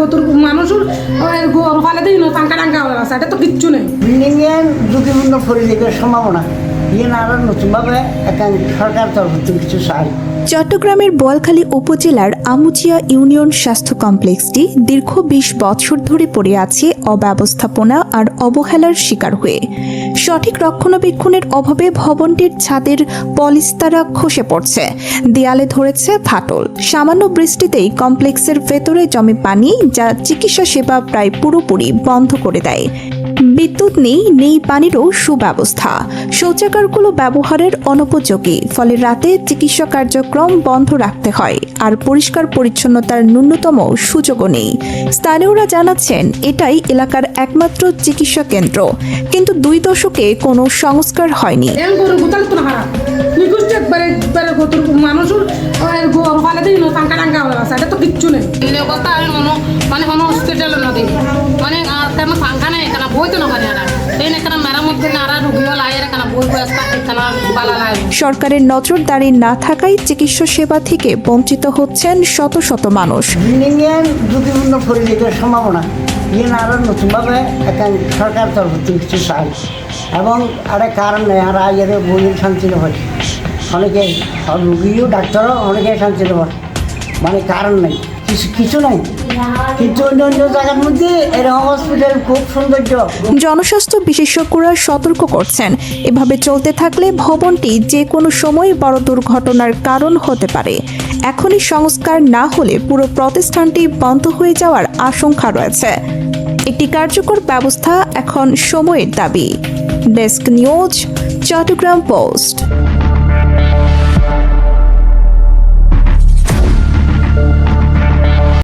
গতুর মানুষের গরু ফালে দিই না টাঙ্কা টাঙ্কা হয়ে আছে এটা তো কিচ্ছু নেই। বিল্ডিংয়ের ঝুঁকিপূর্ণ পরিবেশের সম্ভাবনা ইয়ে না আরও নতুনভাবে সরকার তরফ থেকে কিছু চাই। চট্টগ্রামের বোয়ালখালী উপজেলার আমুচিয়া ইউনিয়ন স্বাস্থ্য কমপ্লেক্সটি দীর্ঘ 20 বছর ধরে পড়ে আছে অব্যবস্থাপনা আর অবহেলার শিকার হয়ে। সঠিক রক্ষণাবেক্ষণের অভাবে ভবনটির ছাদের পলিস্তারা খসে পড়ছে, দেয়ালে ধরেছে ফাটল। সামান্য বৃষ্টিতেই কমপ্লেক্সের ভেতরে জমে পানি, যা চিকিৎসা সেবা প্রায় পুরোপুরি বন্ধ করে দেয়। বিদ্যুৎ নেই পানিরও সুব্যবস্থা। শৌচাগারগুলো ব্যবহারের অনুপযোগী, ফলে রাতে চিকিৎসা কার্যক্রম বন্ধ রাখতে হয়, আর পরিষ্কার পরিচ্ছন্নতার ন্যূনতম সুযোগও নেই। স্থানীয়রা জানাচ্ছেন এটাই এলাকার একমাত্র চিকিৎসা কেন্দ্র, কিন্তু 2 দশকে কোনো সংস্কার হয়নি। মানুষের গরু ফালে দিই না টাঙ্কা টাঙ্কা হয়ে আছে এটা তো কিচ্ছু নেই। মানে কোনো হসপিটাল নদী মানে তেমন পাঙ্খা নেই এখানে বই তো না পারে এখানে মেরামতি নারা রুগীও লাগে এখানে বই ব্যস্ত এখানে বালা লাগে। সরকারের নজরদারি না থাকায় চিকিৎসা সেবা থেকে বঞ্চিত হচ্ছেন শত শত মানুষ। বিল্ডিংয়ের ঝুঁকিপূর্ণ পরিবেশের সম্ভাবনা ইয়ে না আরও নতুনভাবে সরকার তরফ থেকে কিছু চাই। এবং আরে কারণ নেই আর আইয়ের বইয়ের শান্তি হয় অনেকে রুগীও ডাক্তারও অনেকে শান্তি হয়, মানে কারণ নেই কিছু নাই। কিন্তু অন্য জায়গার মধ্যে এরকম হসপিটাল খুব সৌন্দর্য। জনস্বাস্থ্য বিশেষজ্ঞরা সতর্ক করছেন, এভাবে চলতে থাকলে ভবনটি যে কোনো সময় বড় দুর্ঘটনার কারণ হতে পারে। এখনই সংস্কার না হলে পুরো প্রতিষ্ঠানটি বন্ধ হয়ে যাওয়ার আশঙ্কা রয়েছে। একটি কার্যকর ব্যবস্থা এখন সময়ের দাবি। Desk news, Chattogram post.